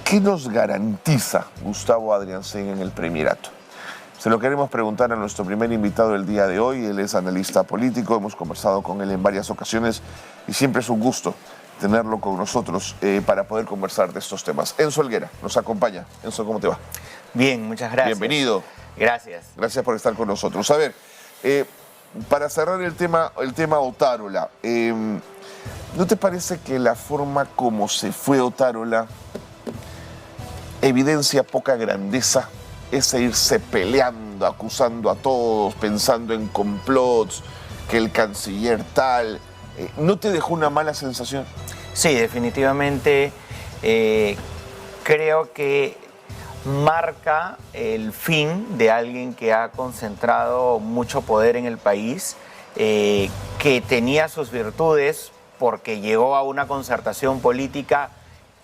¿Qué nos garantiza Gustavo Adriancén en el Premierato? Se lo queremos preguntar a nuestro primer invitado del día de hoy. Él es analista político, hemos conversado con él en varias ocasiones y siempre es un gusto tenerlo con nosotros para poder conversar de estos temas. Enzo Helguera nos acompaña. Enzo, ¿cómo te va? Bien, muchas gracias. Bienvenido. Gracias. Gracias por estar con nosotros. A ver, para cerrar el tema Otárola, ¿no te parece que la forma como se fue Otárola evidencia poca grandeza? Ese irse peleando, acusando a todos, pensando en complots, que el canciller tal. ¿No te dejó una mala sensación? Sí, definitivamente creo que marca el fin de alguien que ha concentrado mucho poder en el país, que tenía sus virtudes porque llegó a una concertación política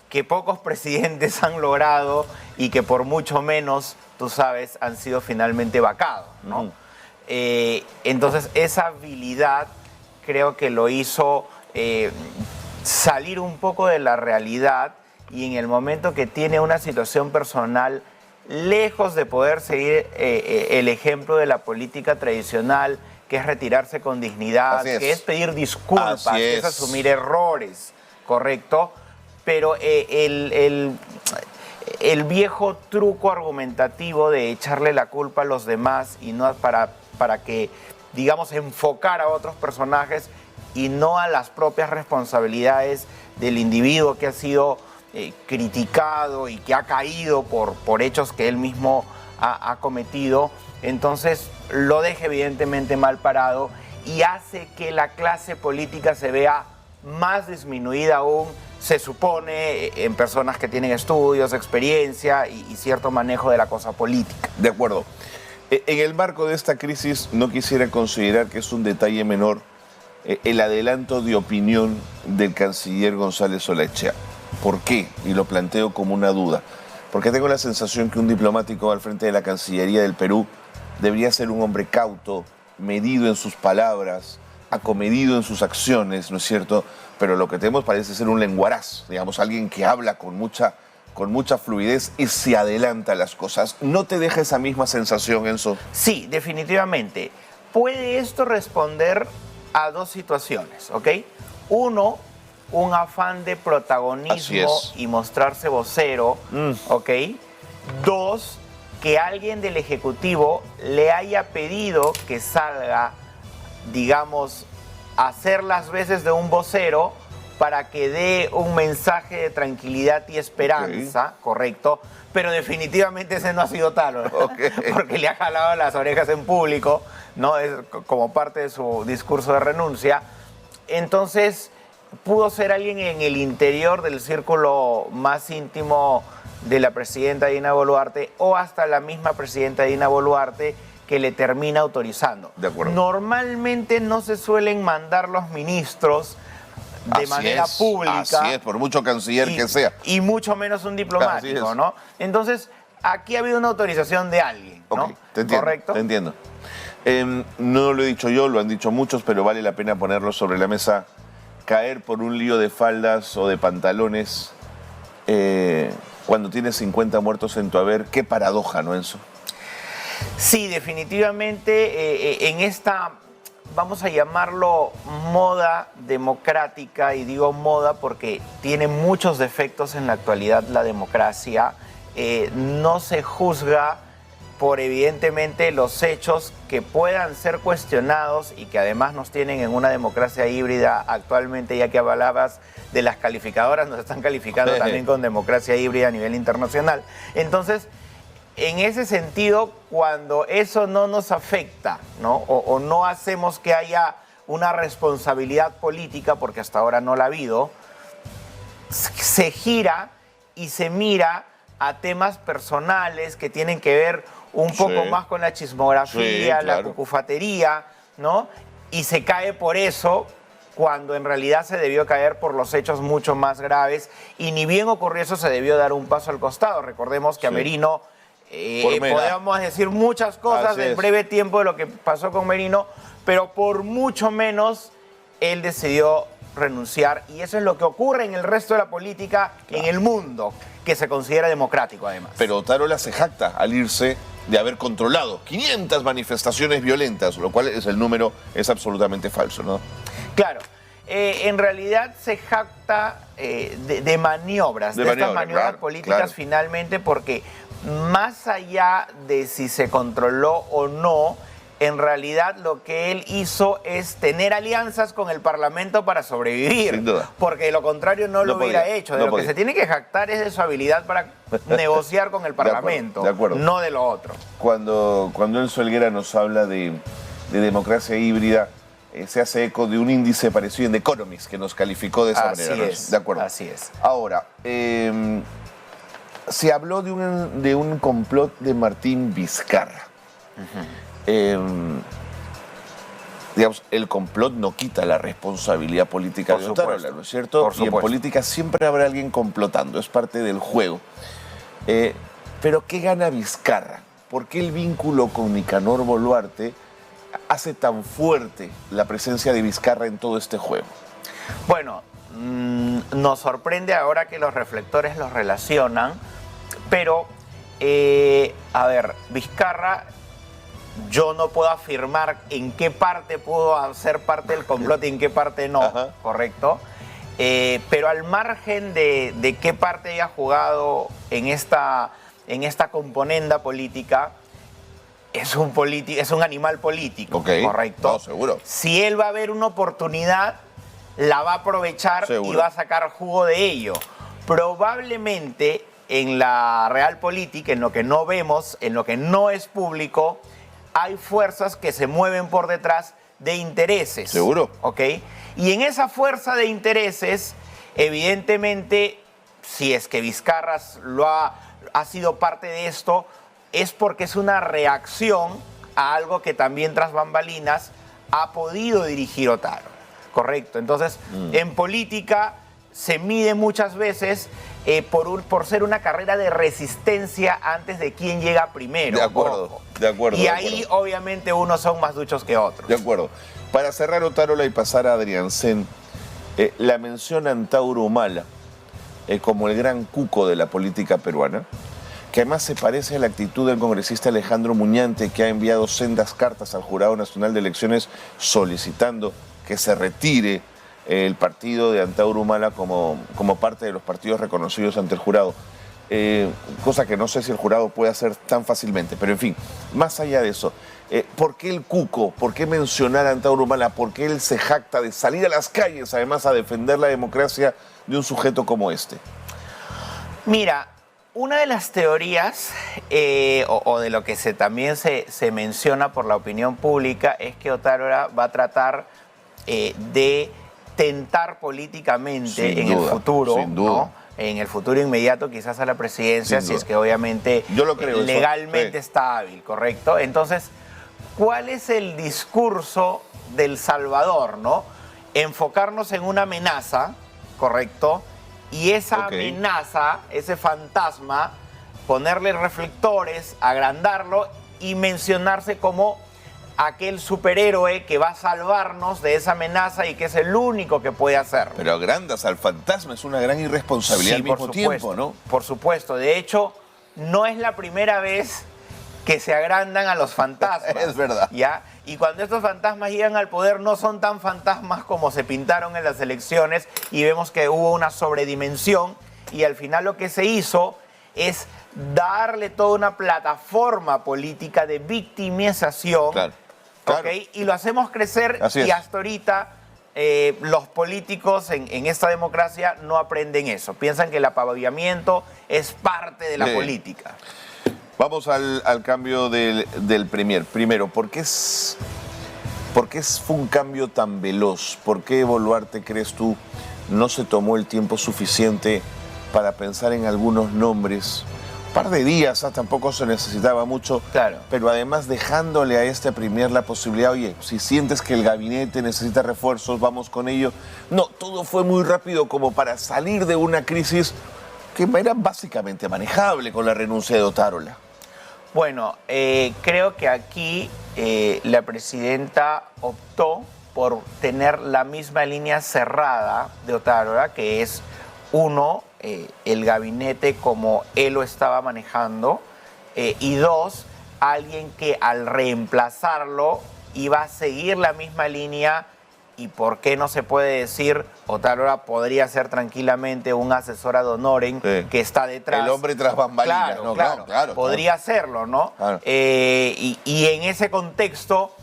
que pocos presidentes han logrado y que por mucho menos, tú sabes, han sido finalmente vacados, ¿no? Entonces esa habilidad creo que lo hizo salir un poco de la realidad, y en el momento que tiene una situación personal, lejos de poder seguir el ejemplo de la política tradicional, que es retirarse con dignidad, que es pedir disculpas, que es asumir errores, ¿correcto? Pero el viejo truco argumentativo de echarle la culpa a los demás y no para que, digamos, enfocar a otros personajes y no a las propias responsabilidades del individuo que ha sido criticado y que ha caído por hechos que él mismo ha cometido, entonces lo deja evidentemente mal parado y hace que la clase política se vea más disminuida aún, se supone, en personas que tienen estudios, experiencia y cierto manejo de la cosa política. De acuerdo. En el marco de esta crisis, no quisiera considerar que es un detalle menor el adelanto de opinión del canciller González Olaechea. ¿Por qué? Y lo planteo como una duda. Porque tengo la sensación que un diplomático al frente de la Cancillería del Perú debería ser un hombre cauto, medido en sus palabras, acomedido en sus acciones, ¿no es cierto? Pero lo que tenemos parece ser un lenguaraz, digamos, alguien que habla con mucha fluidez y se adelanta las cosas. ¿No te deja esa misma sensación, Enzo? Sí, definitivamente. Puede esto responder a dos situaciones, ¿ok? Uno, un afán de protagonismo y mostrarse vocero, ¿ok? Dos, que alguien del Ejecutivo le haya pedido que salga, digamos, a hacer las veces de un vocero para que dé un mensaje de tranquilidad y esperanza, ¿correcto? Pero definitivamente ese no ha sido tal, ¿no? Porque le ha jalado las orejas en público, ¿no? Es como parte de su discurso de renuncia. Entonces, pudo ser alguien en el interior del círculo más íntimo de la presidenta Dina Boluarte o hasta la misma presidenta Dina Boluarte, que le termina autorizando. De acuerdo. Normalmente no se suelen mandar los ministros de manera pública. Así es, por mucho canciller que sea. Y mucho menos un diplomático, ¿no? Entonces, aquí ha habido una autorización de alguien, ¿no? Okay, te entiendo, ¿correcto? Te entiendo. No lo he dicho yo, lo han dicho muchos, pero vale la pena ponerlo sobre la mesa. Caer por un lío de faldas o de pantalones cuando tienes 50 muertos en tu haber, qué paradoja, ¿no, Enzo? Sí, definitivamente en esta, vamos a llamarlo moda democrática, y digo moda porque tiene muchos defectos en la actualidad la democracia, no se juzga por evidentemente los hechos que puedan ser cuestionados y que además nos tienen en una democracia híbrida actualmente, ya que hablabas de las calificadoras, nos están calificando también con democracia híbrida a nivel internacional. Entonces, en ese sentido, cuando eso no nos afecta, ¿no? O no hacemos que haya una responsabilidad política, porque hasta ahora no la ha habido, se gira y se mira a temas personales que tienen que ver un poco más con la chismografía, la cucufatería, ¿no? Y se cae por eso, cuando en realidad se debió caer por los hechos mucho más graves, y ni bien ocurrió eso, se debió dar un paso al costado. Recordemos que a Merino, podemos decir muchas cosas en breve tiempo de lo que pasó con Merino, pero por mucho menos él decidió renunciar, y eso es lo que ocurre en el resto de la política en el mundo, que se considera democrático además. Pero Otárola se jacta al irse de haber controlado 500 manifestaciones violentas, lo cual es absolutamente falso, ¿no? Claro. En realidad se jacta de maniobras, de estas maniobras claro, políticas claro. finalmente, porque más allá de si se controló o no, en realidad lo que él hizo es tener alianzas con el Parlamento para sobrevivir. Sin duda. Porque de lo contrario no lo hubiera hecho. De no lo podía. que se tiene que jactar es de su habilidad para negociar con el Parlamento, de acuerdo. no de lo otro. Cuando Enzo Helguera nos habla de democracia híbrida, se hace eco de un índice parecido en The Economist, que nos calificó de esa Así manera. ¿no? es, De acuerdo. así es. Ahora, se habló de un complot de Martín Vizcarra. Digamos, el complot no quita la responsabilidad política Por de Otárola, supuesto, ¿no es cierto? por Y en supuesto. política siempre habrá alguien complotando, es parte del juego. Pero ¿qué gana Vizcarra? ¿Por qué el vínculo con Nicanor Boluarte hace tan fuerte la presencia de Vizcarra en todo este juego? Bueno, nos sorprende ahora que los reflectores los relacionan, pero, a ver, Vizcarra, yo no puedo afirmar en qué parte pudo ser parte del complot y en qué parte no, Ajá. ¿correcto? Pero al margen de qué parte haya jugado en esta componenda política, es un animal político, Ok. ¿correcto? No, seguro. Si él va a ver una oportunidad, la va a aprovechar Seguro. y va a sacar jugo de ello. Probablemente en la realpolitik, en lo que no vemos, en lo que no es público, hay fuerzas que se mueven por detrás de intereses. Seguro. ¿Ok? Y en esa fuerza de intereses, evidentemente, si es que Vizcarra ha sido parte de esto, es porque es una reacción a algo que también tras bambalinas ha podido dirigir Otárola. ¿Correcto? Entonces, en política se mide muchas veces por ser una carrera de resistencia antes de quién llega primero. De acuerdo, Ojo. de acuerdo. Y de ahí, acuerdo. obviamente, unos son más duchos que otros. De acuerdo. Para cerrar Otárola y pasar a Adrián Sen, la menciona Antauro Humala como el gran cuco de la política peruana, que además se parece a la actitud del congresista Alejandro Muñante, que ha enviado sendas cartas al Jurado Nacional de Elecciones solicitando que se retire el partido de Antauro Humala como parte de los partidos reconocidos ante el jurado. Cosa que no sé si el jurado puede hacer tan fácilmente, pero en fin, más allá de eso, ¿por qué el cuco? ¿Por qué mencionar a Antauro Humala? ¿Por qué él se jacta de salir a las calles, además, a defender la democracia de un sujeto como este? Mira, una de las teorías, o de lo que también se menciona por la opinión pública, es que Otárola va a tratar de tentar políticamente Sin en duda, el futuro, sin duda. ¿no? En el futuro inmediato, quizás a la presidencia, Sin si duda. es que obviamente Yo lo creo, legalmente eso, sí. está hábil, ¿correcto? Entonces, ¿cuál es el discurso del Salvador, no? Enfocarnos en una amenaza, ¿correcto? Y esa Ok. amenaza, ese fantasma, ponerle reflectores, agrandarlo y mencionarse como aquel superhéroe que va a salvarnos de esa amenaza y que es el único que puede hacerlo. Pero agrandas al fantasma, es una gran irresponsabilidad Sí, al mismo tiempo, ¿no? Por supuesto. De hecho, no es la primera vez que se agrandan a los fantasmas. Es verdad. ¿Ya? Y cuando estos fantasmas llegan al poder, no son tan fantasmas como se pintaron en las elecciones, y vemos que hubo una sobredimensión, y al final lo que se hizo es darle toda una plataforma política de victimización. Claro, ¿Ok? claro. Y lo hacemos crecer, Así es. y hasta ahorita los políticos en esta democracia no aprenden eso. Piensan que el apaballamiento es parte de la Sí. política. Vamos al cambio del Premier. Primero, ¿por qué fue un cambio tan veloz? ¿Por qué Boluarte, crees tú, no se tomó el tiempo suficiente para pensar en algunos nombres? Un par de días, tampoco se necesitaba mucho. Claro. Pero además dejándole a este Premier la posibilidad, oye, si sientes que el gabinete necesita refuerzos, vamos con ello. No, todo fue muy rápido como para salir de una crisis que era básicamente manejable con la renuncia de Otárola. Bueno, creo que aquí la presidenta optó por tener la misma línea cerrada de Otálora, que es, uno, el gabinete como él lo estaba manejando, y dos, alguien que al reemplazarlo iba a seguir la misma línea. ¿Y por qué no se puede decir, Otálora podría ser tranquilamente un asesor ad honorem que está detrás? El hombre tras bambalinas, Claro, ¿no? claro, podría hacerlo, ¿no? Claro. Y en ese contexto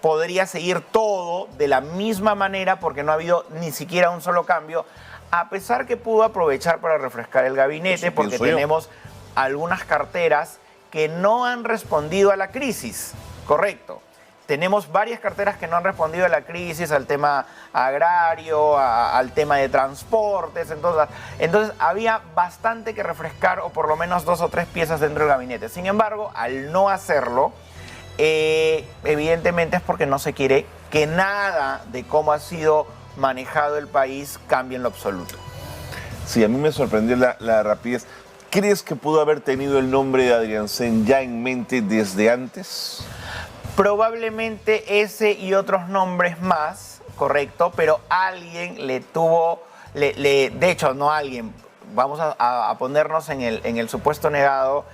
podría seguir todo de la misma manera porque no ha habido ni siquiera un solo cambio, a pesar que pudo aprovechar para refrescar el gabinete, porque tenemos algunas carteras que no han respondido a la crisis, correcto. Tenemos varias carteras que no han respondido a la crisis, al tema agrario, al tema de transportes. Entonces había bastante que refrescar, o por lo menos 2 o 3 piezas dentro del gabinete. Sin embargo, al no hacerlo, evidentemente es porque no se quiere que nada de cómo ha sido manejado el país cambie en lo absoluto. Sí, a mí me sorprendió la rapidez. ¿Crees que pudo haber tenido el nombre de Adriancén ya en mente desde antes? Probablemente ese y otros nombres más, correcto, pero alguien le tuvo, de hecho no alguien, vamos a ponernos en el supuesto negado,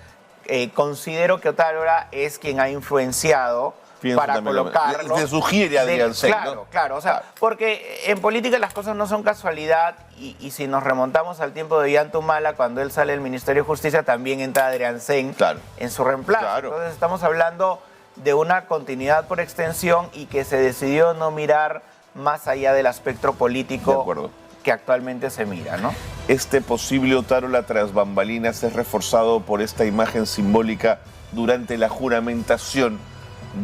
considero que Otálora es quien ha influenciado para colocarlo. Te sugiere Adriancén, claro, ¿no? Claro, o sea, porque en política las cosas no son casualidad y si nos remontamos al tiempo de Ollanta cuando él sale del Ministerio de Justicia, también entra Adriancén en su reemplazo. Claro. Entonces estamos hablando de una continuidad por extensión y que se decidió no mirar más allá del aspecto político que actualmente se mira, ¿no? Este posible Otálora tras bambalinas es reforzado por esta imagen simbólica durante la juramentación,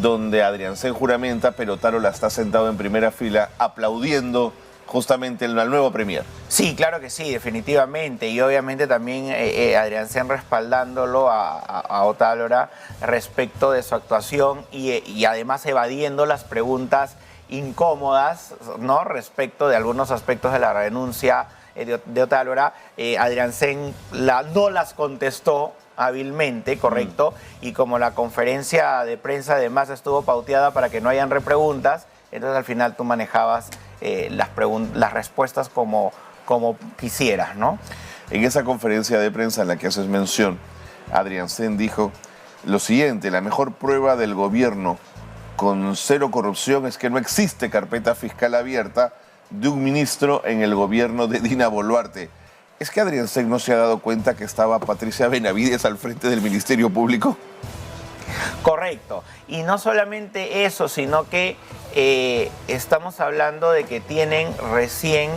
donde Adriancén juramenta, pero Otálora está sentado en primera fila aplaudiendo justamente al nuevo premier. Sí, claro que sí, definitivamente. Y obviamente también Adriancén respaldándolo a Otálora respecto de su actuación y además evadiendo las preguntas incómodas, ¿no? Respecto de algunos aspectos de la renuncia de Otálora. Adriancén no las contestó hábilmente, correcto, y como la conferencia de prensa además estuvo pauteada para que no hayan repreguntas, entonces al final tú manejabas las respuestas como quisieras, ¿no? En esa conferencia de prensa en la que haces mención, Adriancén dijo lo siguiente: la mejor prueba del gobierno con cero corrupción es que no existe carpeta fiscal abierta de un ministro en el gobierno de Dina Boluarte. ¿Es que Adriancén no se ha dado cuenta que estaba Patricia Benavides al frente del Ministerio Público? Correcto. Y no solamente eso, sino que estamos hablando de que tienen recién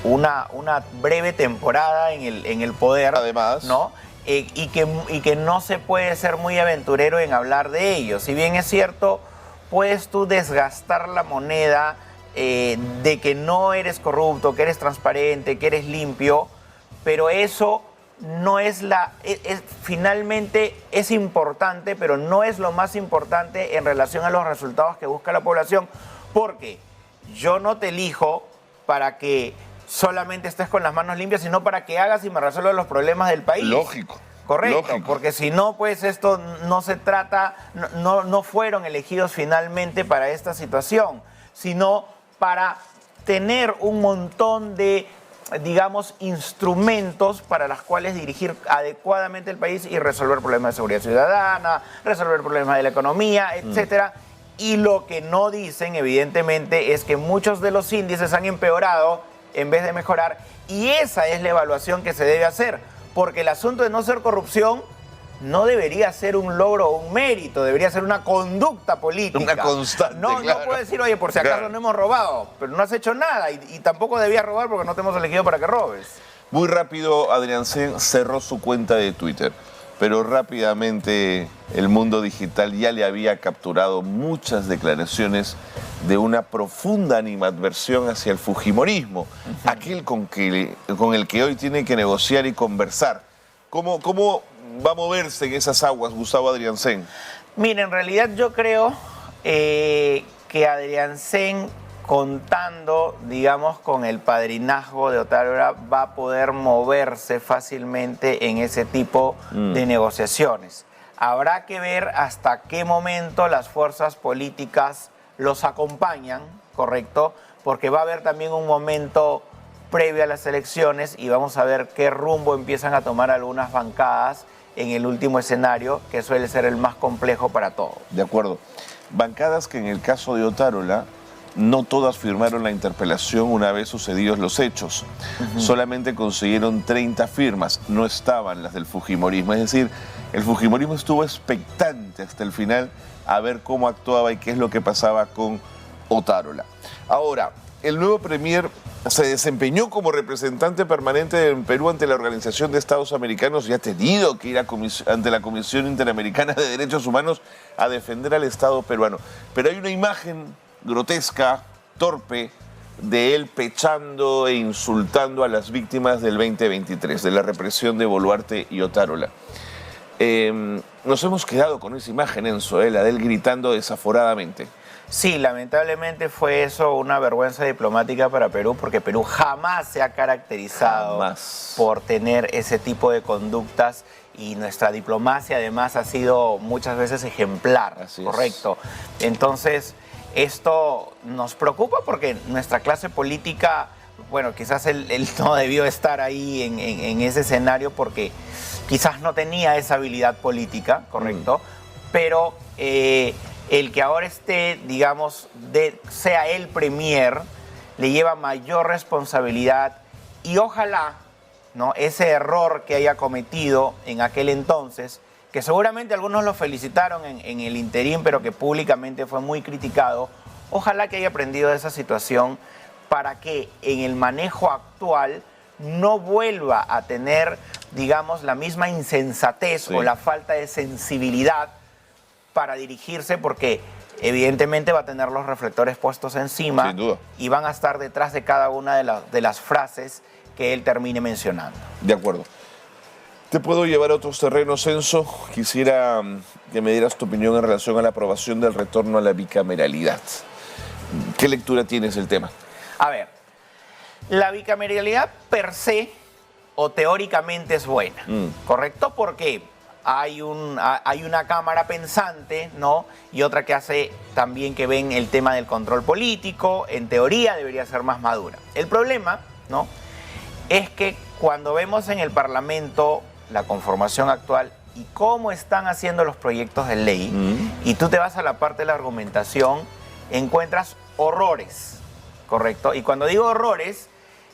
una breve temporada en el poder. Además, ¿no? Y que no se puede ser muy aventurero en hablar de ello. Si bien es cierto, puedes tú desgastar la moneda de que no eres corrupto, que eres transparente, que eres limpio, pero eso no es finalmente es importante, pero no es lo más importante en relación a los resultados que busca la población, porque yo no te elijo para que solamente estés con las manos limpias, sino para que hagas y me resuelvas los problemas del país. Lógico. Correcto, lógico. Porque si no, pues esto no se trata, no fueron elegidos finalmente para esta situación, sino para tener un montón de, digamos, instrumentos para los cuales dirigir adecuadamente el país y resolver problemas de seguridad ciudadana, resolver problemas de la economía, etcétera. Y lo que no dicen, evidentemente, es que muchos de los índices han empeorado en vez de mejorar, y esa es la evaluación que se debe hacer, porque el asunto de no ser corrupción no debería ser un logro o un mérito, debería ser una conducta política. Una constante, No puedo decir, oye, por si acaso no hemos robado, pero no has hecho nada y tampoco debías robar porque no te hemos elegido para que robes. Muy rápido, Adriancén cerró su cuenta de Twitter, pero rápidamente el mundo digital ya le había capturado muchas declaraciones de una profunda animadversión hacia el fujimorismo, aquel con el que hoy tiene que negociar y conversar. ¿Cómo va a moverse en esas aguas Gustavo Adriancén? Mira, en realidad yo creo que Adriancén, contando, digamos, con el padrinazgo de Otálora, va a poder moverse fácilmente en ese tipo de negociaciones. Habrá que ver hasta qué momento las fuerzas políticas los acompañan, ¿correcto? Porque va a haber también un momento previo a las elecciones y vamos a ver qué rumbo empiezan a tomar algunas bancadas en el último escenario, que suele ser el más complejo para todos. De acuerdo. Bancadas que en el caso de Otárola no todas firmaron la interpelación una vez sucedidos los hechos. Solamente consiguieron 30 firmas, no estaban las del fujimorismo. Es decir, el fujimorismo estuvo expectante hasta el final a ver cómo actuaba y qué es lo que pasaba con Otárola. Ahora, el nuevo premier se desempeñó como representante permanente en Perú ante la Organización de Estados Americanos y ha tenido que ir ante la Comisión Interamericana de Derechos Humanos a defender al Estado peruano. Pero hay una imagen grotesca, torpe, de él pechando e insultando a las víctimas del 2023, de la represión de Boluarte y Otárola. Nos hemos quedado con esa imagen, Enzo, la de él gritando desaforadamente. Sí, lamentablemente fue eso una vergüenza diplomática para Perú, porque Perú jamás se ha caracterizado por tener ese tipo de conductas y nuestra diplomacia además ha sido muchas veces ejemplar, Así correcto. Entonces, esto nos preocupa porque nuestra clase política, bueno, quizás él no debió estar ahí en ese escenario porque quizás no tenía esa habilidad política, correcto, pero el que ahora esté, digamos, sea el premier, le lleva mayor responsabilidad y ojalá, ¿no?, ese error que haya cometido en aquel entonces, que seguramente algunos lo felicitaron en el interín, pero que públicamente fue muy criticado, ojalá que haya aprendido de esa situación para que en el manejo actual no vuelva a tener, digamos, la misma insensatez o la falta de sensibilidad para dirigirse, porque evidentemente va a tener los reflectores puestos encima. Sin duda. Y van a estar detrás de cada una de las frases que él termine mencionando. De acuerdo. Te puedo llevar a otros terrenos, Enzo. Quisiera que me dieras tu opinión en relación a la aprobación del retorno a la bicameralidad. ¿Qué lectura tienes del tema? A ver, la bicameralidad per se o teóricamente es buena, ¿correcto? Porque hay una cámara pensante, ¿no? Y otra que hace también que ven el tema del control político. En teoría debería ser más madura. El problema, ¿no?, es que cuando vemos en el Parlamento la conformación actual y cómo están haciendo los proyectos de ley, y tú te vas a la parte de la argumentación, encuentras horrores, ¿correcto? Y cuando digo horrores,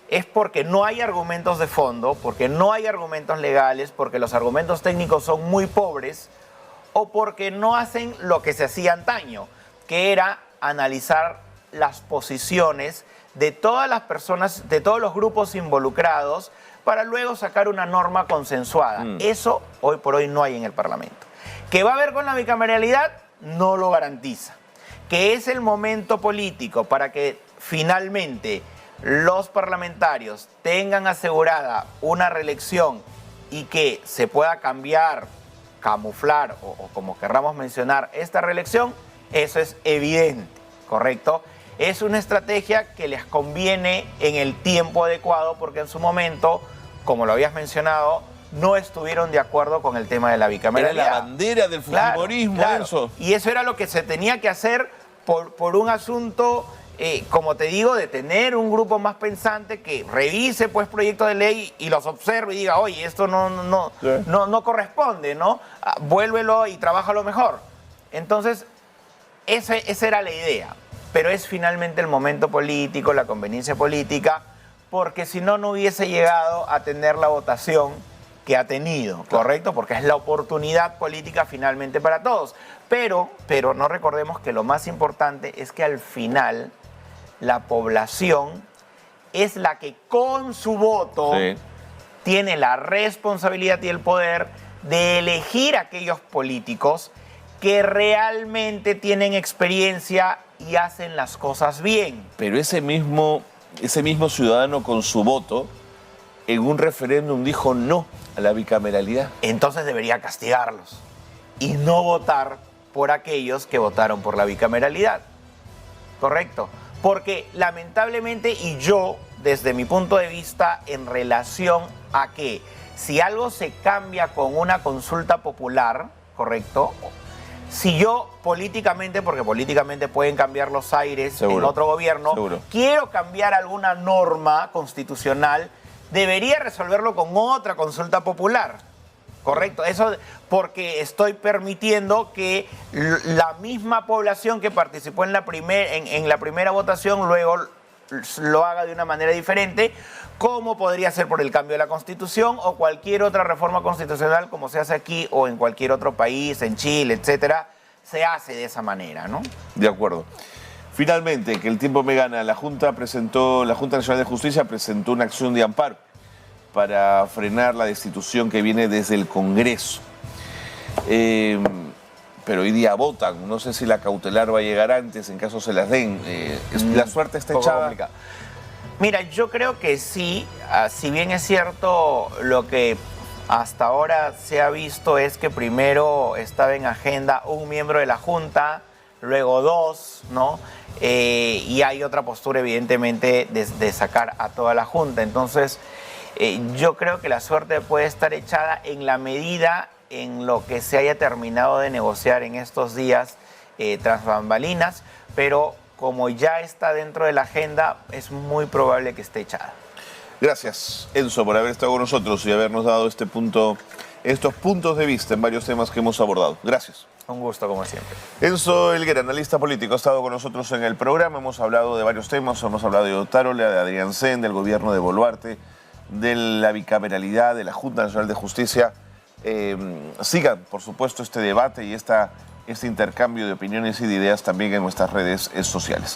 es porque no hay argumentos de fondo, porque no hay argumentos legales, porque los argumentos técnicos son muy pobres, o porque no hacen lo que se hacía antaño, que era analizar las posiciones de todas las personas, de todos los grupos involucrados, para luego sacar una norma consensuada. Eso hoy por hoy no hay en el Parlamento. ¿Qué va a haber con la bicameralidad? No lo garantiza. Que es el momento político para que finalmente los parlamentarios tengan asegurada una reelección y que se pueda cambiar, camuflar o como querramos mencionar esta reelección, eso es evidente, ¿correcto? Es una estrategia que les conviene en el tiempo adecuado porque en su momento, como lo habías mencionado, no estuvieron de acuerdo con el tema de la bicameralidad. Era la bandera del fujimorismo, claro. Enzo. Y eso era lo que se tenía que hacer por un asunto, como te digo, de tener un grupo más pensante que revise pues proyectos de ley y los observe y diga, oye, esto no corresponde, ¿no? Vuélvelo y trabájalo mejor. Entonces, esa era la idea. Pero es finalmente el momento político, la conveniencia política, porque si no, no hubiese llegado a tener la votación que ha tenido, ¿correcto? Porque es la oportunidad política finalmente para todos. Pero no recordemos que lo más importante es que al final la población es la que con su voto tiene la responsabilidad y el poder de elegir a aquellos políticos que realmente tienen experiencia y hacen las cosas bien. Pero ese mismo ciudadano con su voto en un referéndum dijo no a la bicameralidad. Entonces debería castigarlos y no votar por aquellos que votaron por la bicameralidad. ¿Correcto? Porque lamentablemente, y yo, desde mi punto de vista, en relación a que si algo se cambia con una consulta popular, ¿correcto?, si yo políticamente, porque políticamente pueden cambiar los aires en Seguro, otro gobierno, seguro. quiero cambiar alguna norma constitucional, debería resolverlo con otra consulta popular. Correcto, eso porque estoy permitiendo que la misma población que participó en la primera votación luego lo haga de una manera diferente, como podría ser por el cambio de la Constitución o cualquier otra reforma constitucional como se hace aquí o en cualquier otro país, en Chile, etcétera, se hace de esa manera, ¿no? De acuerdo. Finalmente, que el tiempo me gana, la Junta Nacional de Justicia presentó una acción de amparo para frenar la destitución que viene desde el Congreso. Pero hoy día votan. No sé si la cautelar va a llegar antes, en caso se las den. La suerte está echada. Complicado. Mira, yo creo que sí. Si bien es cierto, lo que hasta ahora se ha visto es que primero estaba en agenda un miembro de la Junta, luego dos, ¿no? Y hay otra postura, evidentemente, de sacar a toda la Junta. Entonces, yo creo que la suerte puede estar echada en la medida en lo que se haya terminado de negociar en estos días tras bambalinas, pero como ya está dentro de la agenda, es muy probable que esté echada. Gracias, Enzo, por haber estado con nosotros y habernos dado estos puntos de vista en varios temas que hemos abordado. Gracias. Un gusto, como siempre. Enzo Elguera, analista político, ha estado con nosotros en el programa. Hemos hablado de varios temas. Hemos hablado de Otárola, de Adrián Sen, del gobierno de Boluarte, de la bicameralidad, de la Junta Nacional de Justicia. Sigan, por supuesto, este debate y este intercambio de opiniones y de ideas también en nuestras redes sociales.